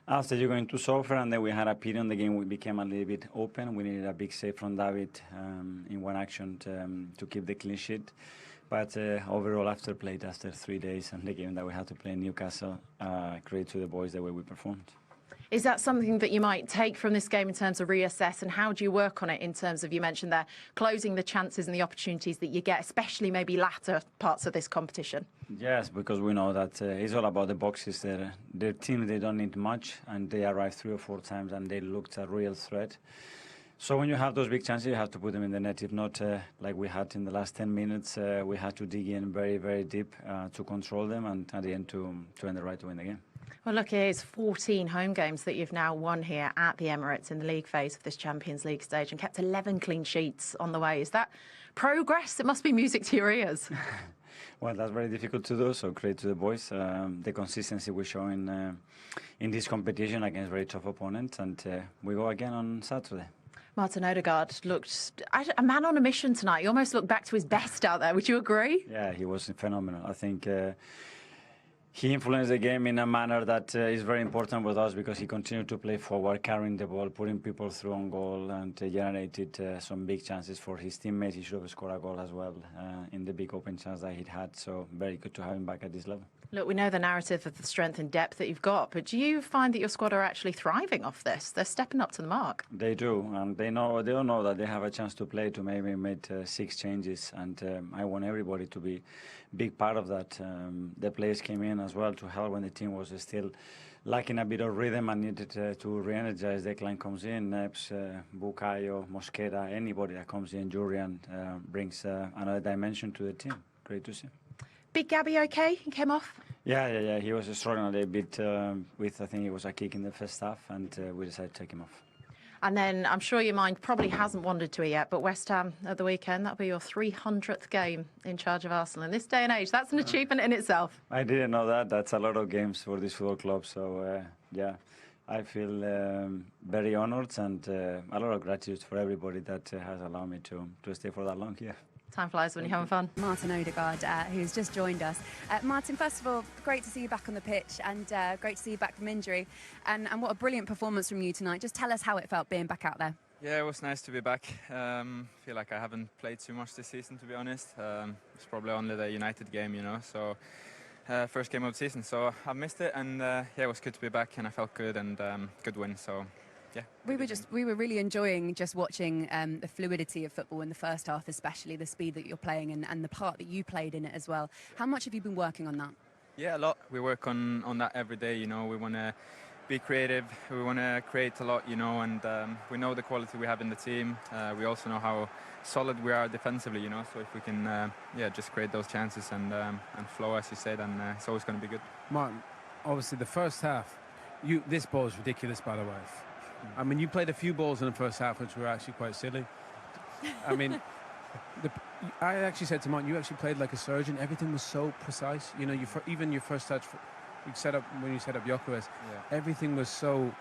After you go into suffer, and then we had a period in the game we became a little bit open. We needed a big save from David in one action to keep the clean sheet. But overall, after 3 days and the game that we had to play in Newcastle, credit to the boys the way we performed. Is that something that you might take from this game in terms of reassess, and how do you work on it in terms of, you mentioned there, closing the chances and the opportunities that you get, especially maybe latter parts of this competition? Yes, because we know that it's all about the boxes. Their team, they don't need much, and they arrived 3 or 4 times and they looked a real threat. So when you have those big chances, you have to put them in the net. If not, like we had in the last 10 minutes, we had to dig in very, very deep to control them, and at the end to earn the right to win the game. Well, look, here's 14 home games that you've now won here at the Emirates in the league phase of this Champions League stage, and kept 11 clean sheets on the way. Is that progress? It must be music to your ears. Well, that's very difficult to do, so credit to the boys. The consistency we're showing in this competition against very tough opponents, and we go again on Saturday. Martin Odegaard looked a man on a mission tonight. He almost looked back to his best out there. Would you agree? Yeah, he was phenomenal. I think he influenced the game in a manner that is very important with us, because he continued to play forward, carrying the ball, putting people through on goal, and generated some big chances for his teammates. He should have scored a goal as well in the big open chance that he had. So very good to have him back at this level. Look, we know the narrative of the strength and depth that you've got, but do you find that your squad are actually thriving off this? They're stepping up to the mark. They do, and they all know that they have a chance to play, to maybe make 6 changes, and I want everybody to be big part of that. The players came in as well to help when the team was still lacking a bit of rhythm and needed to re-energize. Declan comes in, Neps, Bukayo, Mosquera, anybody that comes in, Jurian brings another dimension to the team. Great to see. Big Gabby okay? He came off? Yeah. He was struggling a little bit with, I think it was a kick in the first half, and we decided to take him off. And then I'm sure your mind probably hasn't wandered to it yet, but West Ham at the weekend, that'll be your 300th game in charge of Arsenal. In this day and age, that's an achievement in itself. I didn't know that. That's a lot of games for this football club. So, yeah, I feel very honoured, and a lot of gratitude for everybody that has allowed me to stay for that long here. Time flies when you're having fun. Martin Odegaard, who's just joined us. Martin, first of all, great to see you back on the pitch, and great to see you back from injury. And what a brilliant performance from you tonight. Just tell us how it felt being back out there. Yeah, it was nice to be back. Feel like I haven't played too much this season, to be honest. It's probably only the United game, so first game of the season. So I missed it, and yeah, it was good to be back, and I felt good, and good win. So. Yeah. We were really enjoying just watching the fluidity of football in the first half, especially the speed that you're playing and the part that you played in it as well. How much have you been working on that? Yeah, a lot. We work on that every day. We want to be creative. We want to create a lot. And we know the quality we have in the team. We also know how solid we are defensively. So if we can, just create those chances and flow, as you said, then it's always going to be good. Martin, obviously the first half, this ball is ridiculous, by the way. I mean, you played a few balls in the first half which were actually quite silly. I mean, I actually said to Martin, you actually played like a surgeon. Everything was so precise. Even your first touch, when you set up Gyökeres, everything was so.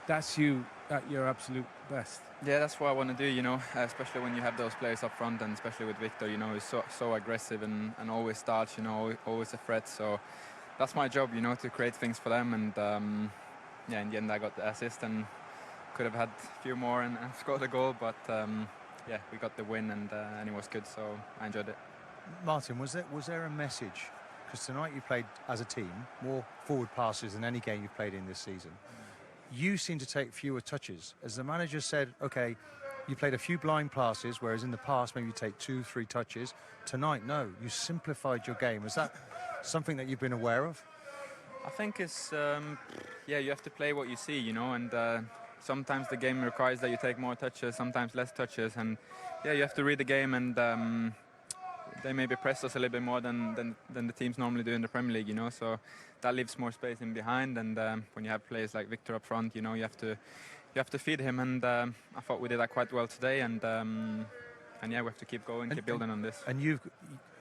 That's you at your absolute best. Yeah, that's what I want to do. Especially when you have those players up front, and especially with Victor. He's so aggressive and always starts. Always a threat. So that's my job. To create things for them. And in the end, I got the assist and. Could have had a few more and scored a goal, but we got the win, and it was good, so I enjoyed it. Martin, was there a message? Because tonight you played as a team, more forward passes than any game you've played in this season. You seem to take fewer touches. As the manager said, okay, you played a few blind passes, whereas in the past maybe you take 2-3 touches. Tonight, no, you simplified your game. Is that something that you've been aware of? I think it's, you have to play what you see, and sometimes the game requires that you take more touches, sometimes less touches, and you have to read the game, and they maybe press us a little bit more than the teams normally do in the Premier League, so that leaves more space in behind, and when you have players like Victor up front, you have to feed him, and I thought we did that quite well today, and we have to keep going, keep building on this. And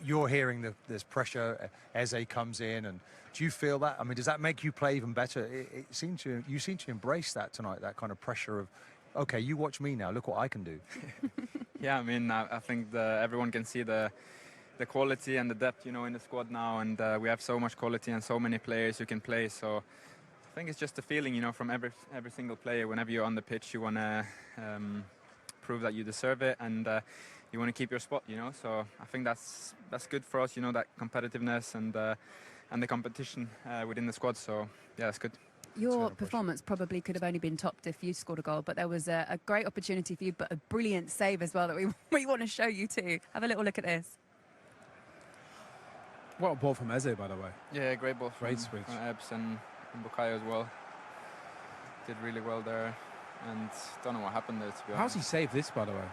you're hearing there's pressure. Eze comes in, and do you feel that? I mean, does that make you play even better? You seem to embrace that tonight, that kind of pressure of, okay, you watch me now, look what I can do. Yeah, I mean, I think everyone can see the quality and the depth, in the squad now, and we have so much quality and so many players who can play. So I think it's just a feeling, you know, from every single player. Whenever you're on the pitch, you want to prove that you deserve it, and you want to keep your spot, you know. So I think that's good for us, you know, that competitiveness and the competition within the squad. So yeah, that's good. Your performance probably could have only been topped if you scored a goal, but there was a great opportunity for you, but a brilliant save as well that we want to show you too. Have a little look at this. What a ball from Eze, by the way. Yeah, great ball from switch. Ebbs and Bukayo as well. Did really well there, and don't know what happened there, to be honest. How's he saved this, by the way?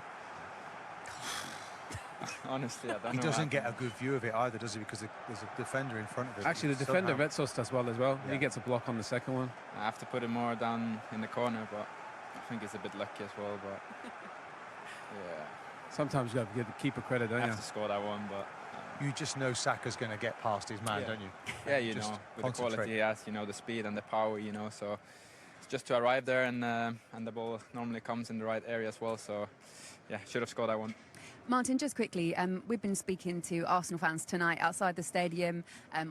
Honestly, I don't know. He doesn't get a good view of it either, does he? Because there's a defender in front of him. Actually, the defender Retsos does well as well. Yeah. He gets a block on the second one. I have to put it more down in the corner, but I think it's a bit lucky as well. But yeah, sometimes you have to give the keeper credit, don't you? Have to score that one, but you just know Saka's going to get past his man, don't you? Yeah, you know, with the quality he has, you know, the speed and the power, you know. So it's just to arrive there, and the ball normally comes in the right area as well. So yeah, should have scored that one. Martin, just quickly, we've been speaking to Arsenal fans tonight outside the stadium,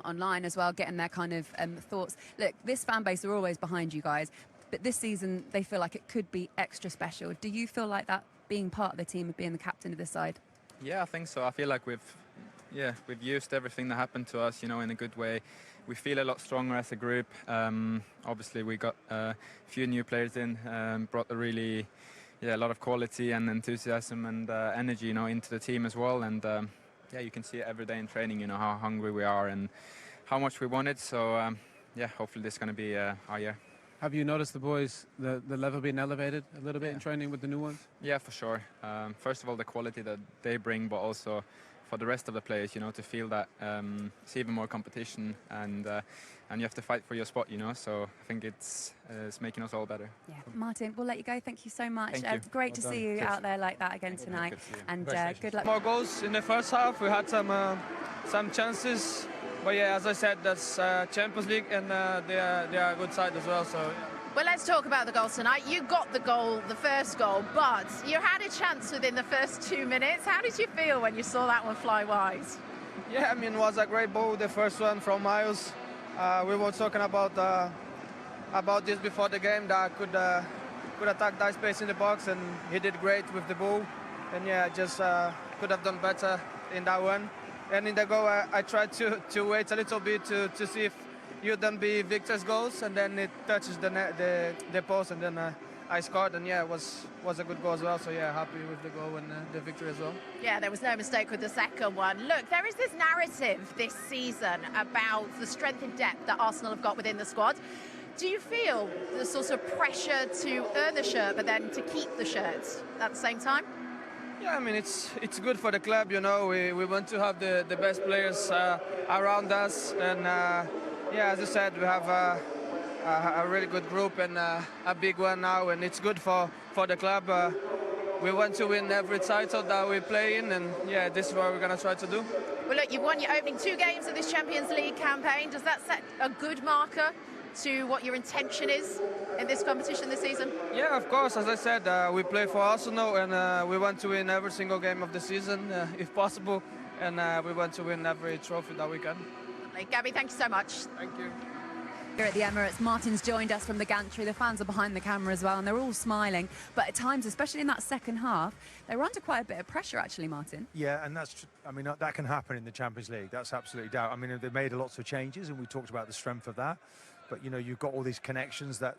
online as well, getting their kind of thoughts. Look, this fan base are always behind you guys, but this season they feel like it could be extra special. Do you feel like that, being part of the team, of being the captain of this side? Yeah, I think so. I feel like we've used everything that happened to us, you know, in a good way. We feel a lot stronger as a group. Obviously, we got a few new players in, brought a lot of quality and enthusiasm and energy, you know, into the team as well. And yeah, you can see it every day in training, you know, how hungry we are and how much we want it. So yeah, hopefully this is going to be our year. Have you noticed the boys, the level being elevated a little bit in training with the new ones? Yeah, for sure. First of all, the quality that they bring, but also for the rest of the players, you know, to feel that it's even more competition, and you have to fight for your spot, you know. So I think it's making us all better. Yeah, Martin, we'll let you go. Thank you so much. Thank you. Great to see you out there like that again tonight, and good luck. More goals in the first half. We had some chances, but yeah, as I said, that's Champions League, and they are a good side as well. So. Well, let's talk about the goals tonight. You got the goal, the first goal, but you had a chance within the first 2 minutes. How did you feel when you saw that one fly wide? Yeah, I mean, it was a great ball, the first one from Miles. We were talking about this before the game, that could attack that space in the box, and he did great with the ball. And yeah, just could have done better in that one. And in the goal, I tried to wait a little bit to see if you then be Victor's goals, and then it touches the post, and then I scored, and yeah, it was a good goal as well. So yeah, happy with the goal and the victory as well. Yeah, there was no mistake with the second one. Look, there is this narrative this season about the strength and depth that Arsenal have got within the squad. Do you feel the sort of pressure to earn the shirt, but then to keep the shirt at the same time? Yeah, I mean, it's good for the club, you know. We want to have the best players around us, and yeah, as I said, we have a really good group, and a big one now, and it's good for the club. We want to win every title that we play in, and yeah, this is what we're going to try to do. Well, look, you've won your opening 2 games of this Champions League campaign. Does that set a good marker to what your intention is in this competition this season? Yeah, of course. As I said, we play for Arsenal, and we want to win every single game of the season, if possible, and we want to win every trophy that we can. Gabby, thank you so much. Thank you. Here at the Emirates, Martin's joined us from the gantry. The fans are behind the camera as well, and they're all smiling. But at times, especially in that second half, they were under quite a bit of pressure, actually, Martin. Yeah, and I mean, that can happen in the Champions League. That's absolutely doubt. I mean, they've made lots of changes, and we talked about the strength of that. But, you know, you've got all these connections that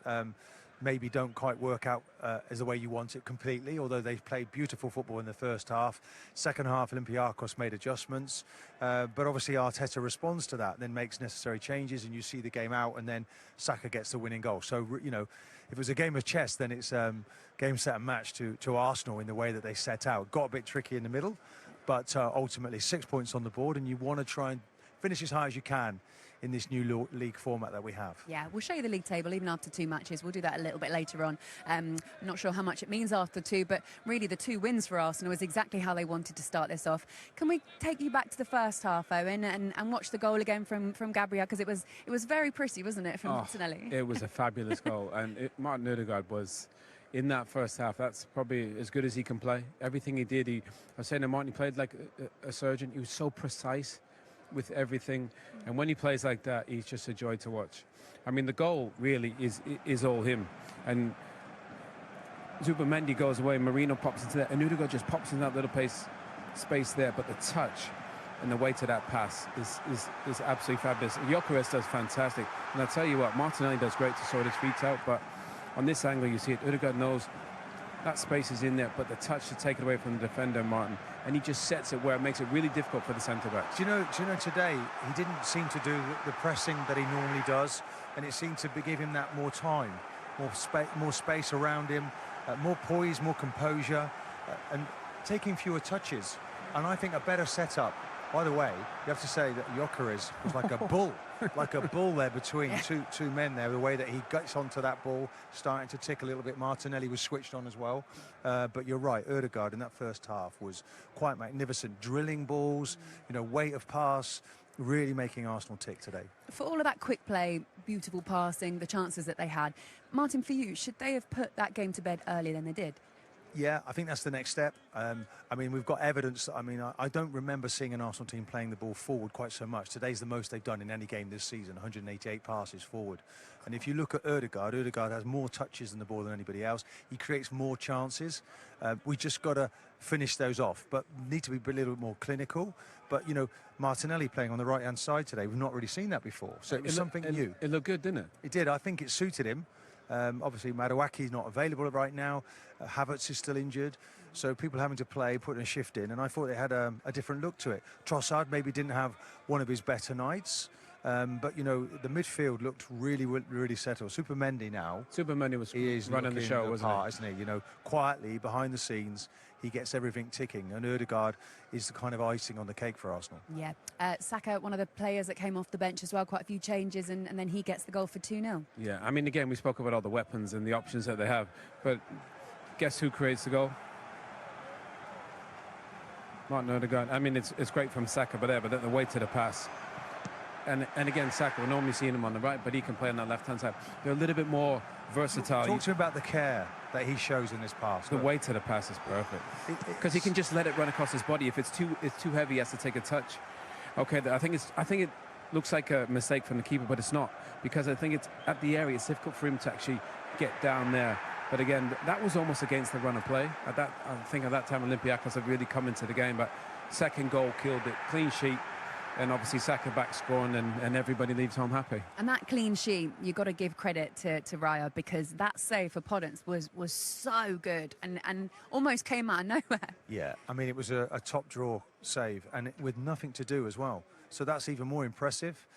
maybe don't quite work out as the way you want it completely, although they've played beautiful football in the first half. Second half, Olympiacos made adjustments, but obviously Arteta responds to that, then makes necessary changes, and you see the game out, and then Saka gets the winning goal. So, you know, if it was a game of chess, then it's game, set and match to Arsenal in the way that they set out. Got a bit tricky in the middle, but ultimately 6 points on the board, and you want to try and finish as high as you can in this new league format that we have. Yeah, we'll show you the league table even after 2 matches. We'll do that a little bit later on. I'm not sure how much it means after 2, but really the 2 wins for Arsenal is exactly how they wanted to start this off. Can we take you back to the first half, Owen, and watch the goal again from Gabriel? Because it was very pretty, wasn't it, from Martinelli? It was a fabulous goal, and Martin Odegaard was, in that first half, that's probably as good as he can play. Everything he did, I was saying to Martin, he played like a surgeon. He was so precise. with everything. And when he plays like that, he's just a joy to watch. I mean, the goal really is all him. And Zubimendi goes away, Marino pops into that, and Odegaard just pops in that little space there. But the touch and the weight of that pass is absolutely fabulous. Gyökeres does fantastic. And I tell you what, Martinelli does great to sort his feet out, but on this angle you see it, Odegaard knows that space is in there, but the touch to take it away from the defender, Martin, and he just sets it where it makes it really difficult for the centre-back. Do you know, today he didn't seem to do the pressing that he normally does, and it seemed to give him that more time, more space around him, more poise, more composure, and taking fewer touches. And I think a better setup. By the way, you have to say that Gyökeres was like a bull, like a bull there between two men there, the way that he gets onto that ball, starting to tick a little bit. Martinelli was switched on as well. But you're right, Odegaard in that first half was quite magnificent. Drilling balls, weight of pass, really making Arsenal tick today. For all of that quick play, beautiful passing, the chances that they had, Martin, for you, should they have put that game to bed earlier than they did? Yeah, I think that's the next step. I mean, we've got evidence. I don't remember seeing an Arsenal team playing the ball forward quite so much. Today's the most they've done in any game this season, 188 passes forward. And if you look at Odegaard has more touches than the ball than anybody else. He creates more chances. We just got to finish those off, but need to be a little more clinical. But, Martinelli playing on the right-hand side today, we've not really seen that before. So it was something new. It looked good, didn't it? It did. I think it suited him. Obviously, Maduaki's not available right now. Havertz is still injured. So people having to play, putting a shift in. And I thought it had a different look to it. Trossard maybe didn't have one of his better nights. But, the midfield looked really, really settled. Supermendi now. Supermendi was running the show, wasn't he? Isn't he? Quietly, behind the scenes, he gets everything ticking. And Odegaard is the kind of icing on the cake for Arsenal. Yeah. Saka, one of the players that came off the bench as well, quite a few changes, and then he gets the goal for 2-0. Yeah, I mean, again, we spoke about all the weapons and the options that they have. But guess who creates the goal? Martin Odegaard. I mean, it's great from Saka, but the weight to the pass. And again, Saka, we're normally seeing him on the right, but he can play on that left-hand side. They're a little bit more versatile. Talk to him about the care that he shows in this pass. The weight to the pass is perfect. Because he can just let it run across his body. If it's too heavy, he has to take a touch. Okay, I think it looks like a mistake from the keeper, but it's not. Because I think it's at the area, it's difficult for him to actually get down there. But again, that was almost against the run of play. I think at that time, Olympiacos had really come into the game, but second goal killed it. Clean sheet. And obviously Saka back scoring and everybody leaves home happy. And that clean sheet, you've got to give credit to Raya, because that save for Podence was so good and almost came out of nowhere. Yeah, I mean, it was a top draw save and with nothing to do as well. So that's even more impressive.